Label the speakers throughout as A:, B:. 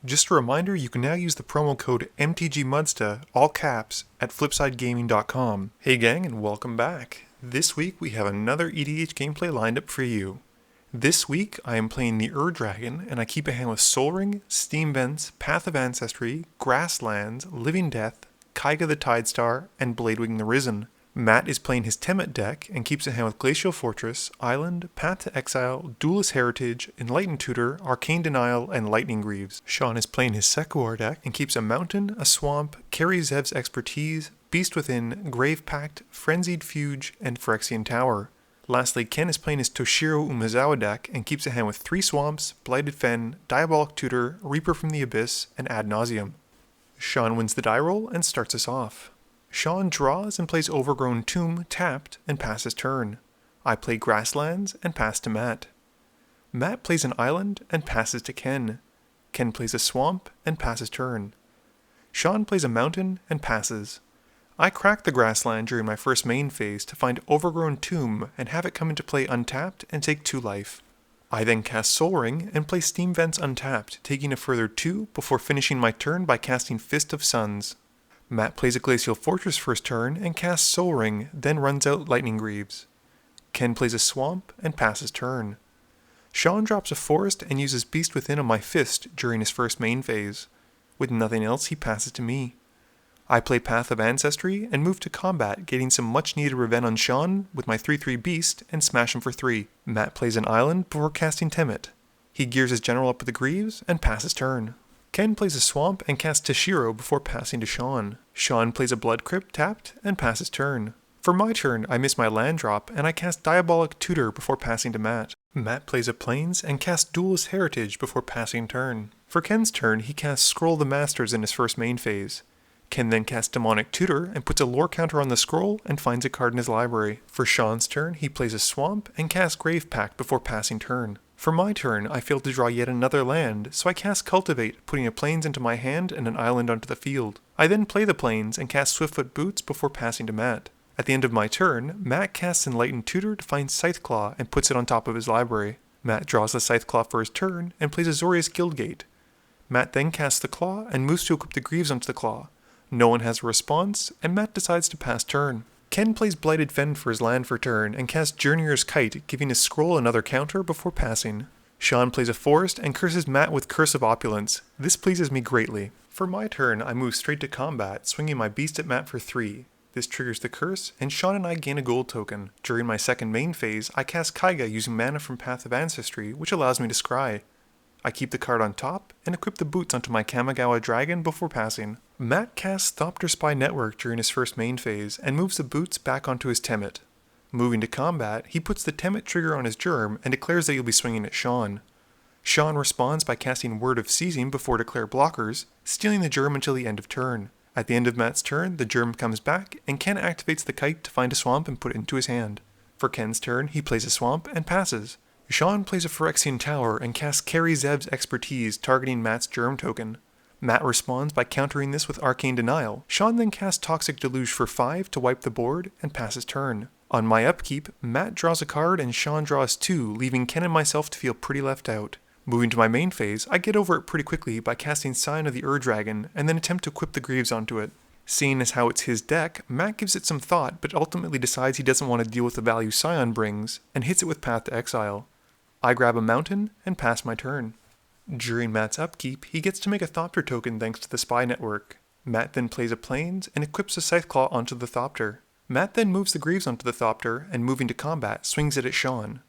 A: Just a reminder, you can now use the promo code MTGMudsta, all caps, at flipsidegaming.com. Hey gang, and welcome back. This week we have another EDH gameplay lined up for you. This week I am playing the Dragon, and I keep a hand with Sol Ring, Steam Vents, Path of Ancestry, Grasslands, Living Death, Kaiga the Tidestar, and Bladewing the Risen. Matt is playing his Temmet deck and keeps a hand with Glacial Fortress, Island, Path to Exile, Duelist Heritage, Enlightened Tutor, Arcane Denial, and Lightning Greaves. Sean is playing his Sek'Kuar deck and keeps a Mountain, a Swamp, Carry Zev's Expertise, Beast Within, Grave Pact, Frenzied Fuge, and Phyrexian Tower. Lastly, Ken is playing his Toshiro Umezawa deck and keeps a hand with 3 Swamps, Blighted Fen, Diabolic Tutor, Reaper from the Abyss, and Ad Nauseam. Sean wins the die roll and starts us off. Sean draws and plays Overgrown Tomb tapped and passes turn. I play Grasslands and pass to Matt. Matt plays an Island and passes to Ken. Ken plays a Swamp and passes turn. Sean plays a Mountain and passes. I crack the Grassland during my first main phase to find Overgrown Tomb and have it come into play untapped and take 2 life. I then cast Sol Ring and play Steam Vents untapped, taking a further 2 before finishing my turn by casting Fist of Suns. Matt plays a Glacial Fortress first turn and casts Sol Ring, then runs out Lightning Greaves. Ken plays a Swamp and passes turn. Sean drops a Forest and uses Beast Within on my Fist during his first main phase. With nothing else, he passes to me. I play Path of Ancestry and move to combat, getting some much needed revenge on Sean with my 3/3 Beast and smash him for 3. Matt plays an Island before casting Temmet. He gears his General up with the Greaves and passes turn. Ken plays a Swamp and casts Toshiro before passing to Sean. Sean plays a Blood Crypt tapped and passes turn. For my turn, I miss my land drop and I cast Diabolic Tutor before passing to Matt. Matt plays a Plains and casts Duelist Heritage before passing turn. For Ken's turn, he casts Scroll the Masters in his first main phase. Ken then casts Demonic Tutor and puts a lore counter on the scroll and finds a card in his library. For Sean's turn, he plays a Swamp and casts Grave Pact before passing turn. For my turn, I failed to draw yet another land, so I cast Cultivate, putting a Plains into my hand and an Island onto the field. I then play the Plains and cast Swiftfoot Boots before passing to Matt. At the end of my turn, Matt casts Enlightened Tutor to find Scytheclaw and puts it on top of his library. Matt draws the Scytheclaw for his turn and plays Azorius Guildgate. Matt then casts the Claw and moves to equip the Greaves onto the Claw. No one has a response, and Matt decides to pass turn. Ken plays Blighted Fen for his land for turn and casts Journeyer's Kite, giving his scroll another counter before passing. Sean plays a Forest and curses Matt with Curse of Opulence. This pleases me greatly. For my turn, I move straight to combat, swinging my Beast at Matt for 3. This triggers the curse, and Sean and I gain a gold token. During my second main phase, I cast Kaiga using mana from Path of Ancestry, which allows me to scry. I keep the card on top and equip the boots onto my Kamigawa Dragon before passing. Matt casts Thopter Spy Network during his first main phase and moves the boots back onto his Temmet. Moving to combat, he puts the Temmet trigger on his Germ and declares that he'll be swinging at Sean. Sean responds by casting Word of Seizing before declare blockers, stealing the Germ until the end of turn. At the end of Matt's turn, the Germ comes back and Ken activates the Kite to find a Swamp and put it into his hand. For Ken's turn, he plays a Swamp and passes. Sean plays a Phyrexian Tower and casts Carry Zev's Expertise, targeting Matt's Germ token. Matt responds by countering this with Arcane Denial. Sean then casts Toxic Deluge for 5 to wipe the board and passes turn. On my upkeep, Matt draws a card and Sean draws 2, leaving Ken and myself to feel pretty left out. Moving to my main phase, I get over it pretty quickly by casting Sign of the Dragon and then attempt to equip the Greaves onto it. Seeing as how it's his deck, Matt gives it some thought but ultimately decides he doesn't want to deal with the value Scion brings and hits it with Path to Exile. I grab a Mountain and pass my turn. During Matt's upkeep, he gets to make a Thopter token thanks to the Spy Network. Matt then plays a Plains and equips a Scytheclaw onto the Thopter. Matt then moves the Greaves onto the Thopter and moving to combat, swings it at Sean.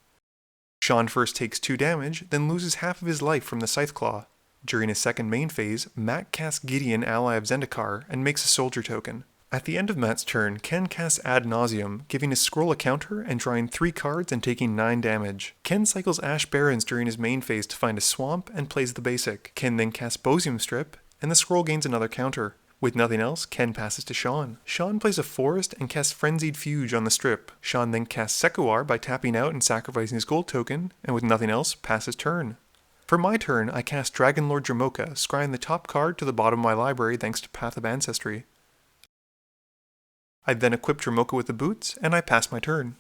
A: Sean first takes 2 damage, then loses half of his life from the Scytheclaw. During his second main phase, Matt casts Gideon, ally of Zendikar, and makes a Soldier token. At the end of Matt's turn, Ken casts Ad Nauseam, giving his scroll a counter and drawing 3 cards and taking 9 damage. Ken cycles Ash Barrens during his main phase to find a Swamp and plays the basic. Ken then casts Bosium Strip, and the scroll gains another counter. With nothing else, Ken passes to Sean. Sean plays a Forest and casts Frenzied Fuge on the strip. Sean then casts Sek'Kuar by tapping out and sacrificing his gold token, and with nothing else, passes turn. For my turn, I cast Dragonlord Jamoka, scrying the top card to the bottom of my library thanks to Path of Ancestry. I then equip Jamoka with the boots, and I pass my turn.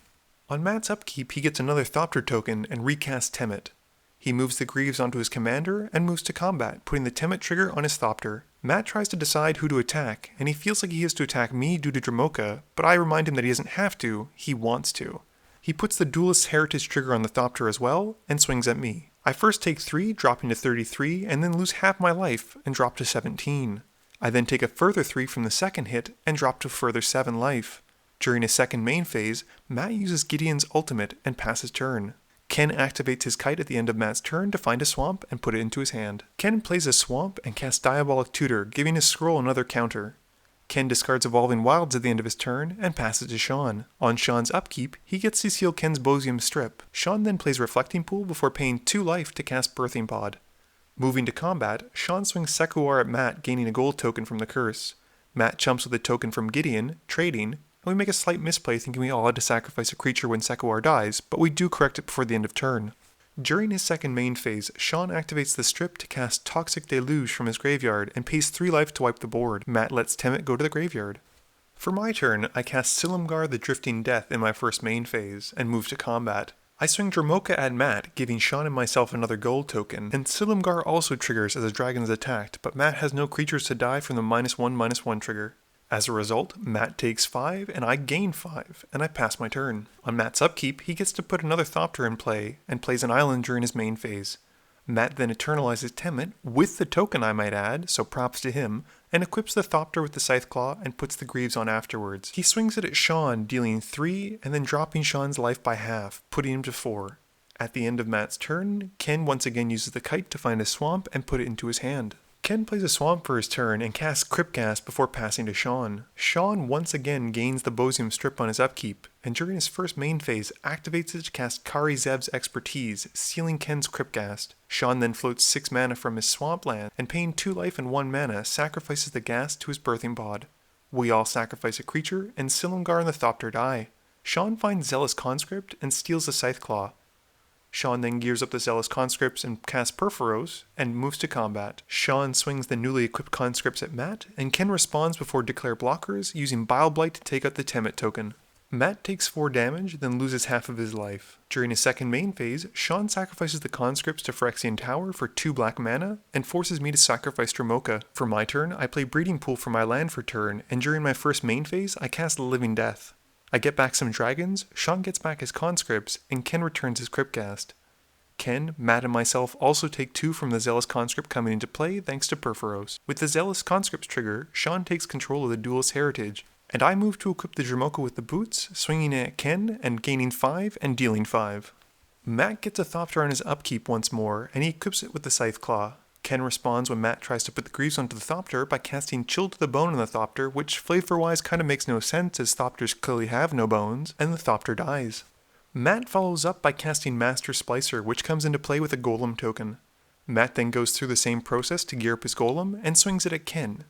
A: On Matt's upkeep, he gets another Thopter token and recasts Temmet. He He moves the Greaves onto his commander and moves to combat, putting the Temmet trigger on his Thopter. Matt tries to decide who to attack, and he feels like he has to attack me due to Dromoka, but I remind him that he doesn't have to, he wants to. He puts the Duelist's Heritage trigger on the Thopter as well, and swings at me. I first take 3, dropping to 33, and then lose half my life, and drop to 17. I then take a further 3 from the second hit, and drop to a further 7 life. During his second main phase, Matt uses Gideon's ultimate and passes turn. Ken activates his kite at the end of Matt's turn to find a swamp and put it into his hand. Ken plays a swamp and casts Diabolic Tutor, giving his scroll another counter. Ken discards Evolving Wilds at the end of his turn and passes to Sean. On Sean's upkeep, he gets to seal Ken's Bosium Strip. Sean then plays Reflecting Pool before paying 2 life to cast Birthing Pod. Moving to combat, Sean swings Sek'Kuar at Matt, gaining a gold token from the curse. Matt chumps with a token from Gideon, trading, and we make a slight misplay thinking we all had to sacrifice a creature when Sek'Kuar dies, but we do correct it before the end of turn. During his second main phase, Sean activates the strip to cast Toxic Deluge from his graveyard and pays 3 life to wipe the board. Matt lets Temmet go to the graveyard. For my turn, I cast Silumgar the Drifting Death in my first main phase, and move to combat. I swing Dromoka at Matt, giving Sean and myself another gold token, and Silumgar also triggers as a dragon is attacked, but Matt has no creatures to die from the -1/-1 trigger. As a result, Matt takes 5 and I gain 5, and I pass my turn. On Matt's upkeep, he gets to put another Thopter in play, and plays an island during his main phase. Matt then eternalizes Temmet, with the token I might add, so props to him, and equips the Thopter with the Scythe Claw and puts the Greaves on afterwards. He swings it at Sean, dealing 3, and then dropping Sean's life by half, putting him to 4. At the end of Matt's turn, Ken once again uses the kite to find a swamp and put it into his hand. Ken plays a swamp for his turn and casts Cryptghast before passing to Sean. Sean once again gains the Bosium Strip on his upkeep, and during his first main phase activates it to cast Kari Zeb's Expertise, sealing Ken's Cryptghast. Sean then floats 6 mana from his swampland, and paying 2 life and 1 mana, sacrifices the ghast to his Birthing Pod. We all sacrifice a creature, and Silumgar and the Thopter die. Sean finds Zealous Conscript and steals the Scythe Claw. Sean then gears up the Zealous Conscripts and casts Perforos, and moves to combat. Sean swings the newly equipped Conscripts at Matt, and Ken responds before Declare Blockers, using Bile Blight to take out the Temmet token. Matt takes 4 damage, then loses half of his life. During his second main phase, Sean sacrifices the Conscripts to Phyrexian Tower for 2 black mana, and forces me to sacrifice Dromoka. For my turn, I play Breeding Pool for my land for turn, and during my first main phase, I cast Living Death. I get back some dragons, Sean gets back his conscripts, and Ken returns his Cryptghast. Ken, Matt, and myself also take 2 from the Zealous Conscript coming into play thanks to Perforos. With the Zealous Conscripts trigger, Sean takes control of the Duelist's Heritage, and I move to equip the Dromoka with the boots, swinging it at Ken and gaining 5 and dealing 5. Matt gets a Thopter on his upkeep once more, and he equips it with the Scythe Claw. Ken responds when Matt tries to put the Greaves onto the Thopter by casting Chill to the Bone on the Thopter, which flavor-wise kind of makes no sense as Thopters clearly have no bones, and the Thopter dies. Matt follows up by casting Master Splicer, which comes into play with a Golem token. Matt then goes through the same process to gear up his Golem, and swings it at Ken.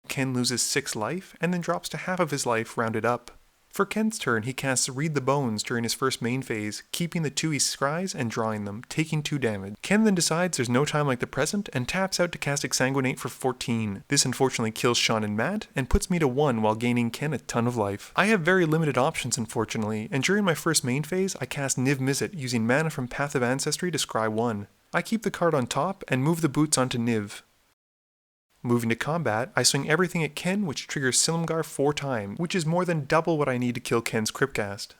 A: Ken loses 6 life, and then drops to half of his life rounded up. For Ken's turn, he casts Read the Bones during his first main phase, keeping the 2 he scries and drawing them, taking 2 damage. Ken then decides there's no time like the present, and taps out to cast Exsanguinate for 14. This unfortunately kills Sean and Matt, and puts me to 1 while gaining Ken a ton of life. I have very limited options unfortunately, and during my first main phase, I cast Niv Mizzet using mana from Path of Ancestry to scry 1. I keep the card on top, and move the boots onto Niv. Moving to combat, I swing everything at Ken, which triggers Silumgar 4 times, which is more than double what I need to kill Ken's Cryptghast.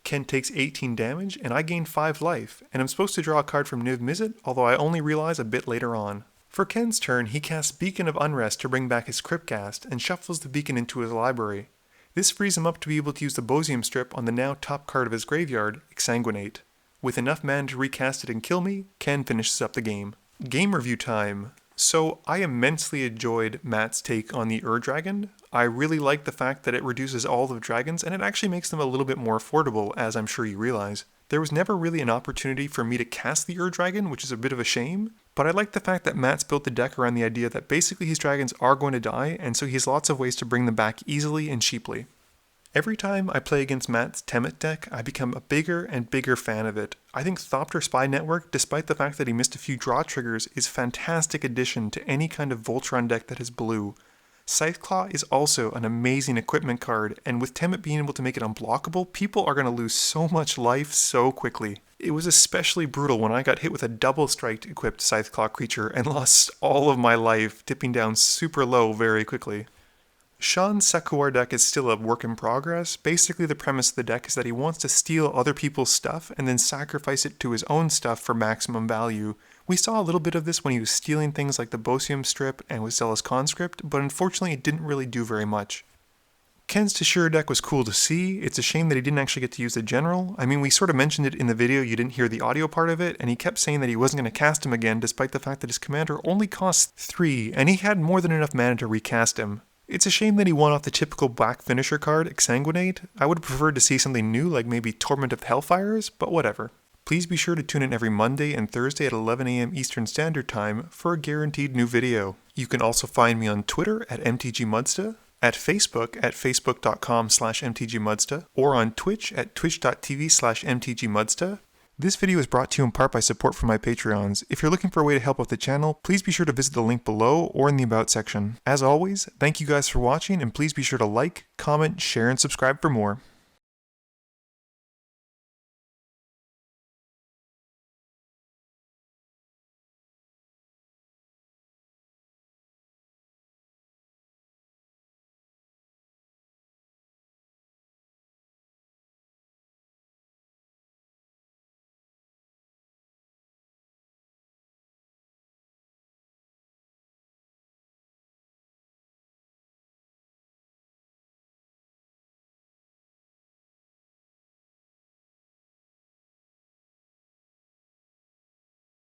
A: Ken takes 18 damage, and I gain 5 life, and I'm supposed to draw a card from Niv Mizzet, although I only realize a bit later on. For Ken's turn, he casts Beacon of Unrest to bring back his Cryptghast, and shuffles the beacon into his library. This frees him up to be able to use the Bosium Strip on the now top card of his graveyard, Exsanguinate. With enough mana to recast it and kill me, Ken finishes up the game. Game review time. So, I immensely enjoyed Matt's take on the Dragon. I really like the fact that it reduces all the dragons, and it actually makes them a little bit more affordable, as I'm sure you realize. There was never really an opportunity for me to cast the Dragon, which is a bit of a shame, but I like the fact that Matt's built the deck around the idea that basically his dragons are going to die, and so he has lots of ways to bring them back easily and cheaply. Every time I play against Matt's Temmet deck, I become a bigger and bigger fan of it. I think Thopter Spy Network, despite the fact that he missed a few draw triggers, is a fantastic addition to any kind of Voltron deck that is blue. Sek'Kuar is also an amazing equipment card, and with Temmet being able to make it unblockable, people are going to lose so much life so quickly. It was especially brutal when I got hit with a double strike equipped Sek'Kuar creature and lost all of my life, dipping down super low very quickly. Sean's Sek'Kuar deck is still a work in progress. Basically, the premise of the deck is that he wants to steal other people's stuff and then sacrifice it to his own stuff for maximum value. We saw a little bit of this when he was stealing things like the Bosium strip and with Zealous Conscript, but unfortunately it didn't really do very much. Ken's Toshiro deck was cool to see. It's a shame that he didn't actually get to use the general. I mean, we sort of mentioned it in the video, you didn't hear the audio part of it, and he kept saying that he wasn't going to cast him again despite the fact that his commander only costs 3, and he had more than enough mana to recast him. It's a shame that he won off the typical black finisher card, Exsanguinate. I would have preferred to see something new like maybe Torment of Hellfires, but whatever. Please be sure to tune in every Monday and Thursday at 11 AM Eastern Standard Time for a guaranteed new video. You can also find me on Twitter at MTGMudsta, at Facebook at facebook.com/MTGMudsta, or on Twitch at twitch.tv/MTGMudsta. This video is brought to you in part by support from my Patreons. If you're looking for a way to help out the channel, please be sure to visit the link below or in the About section. As always, thank you guys for watching, and please be sure to like, comment, share, and subscribe for more.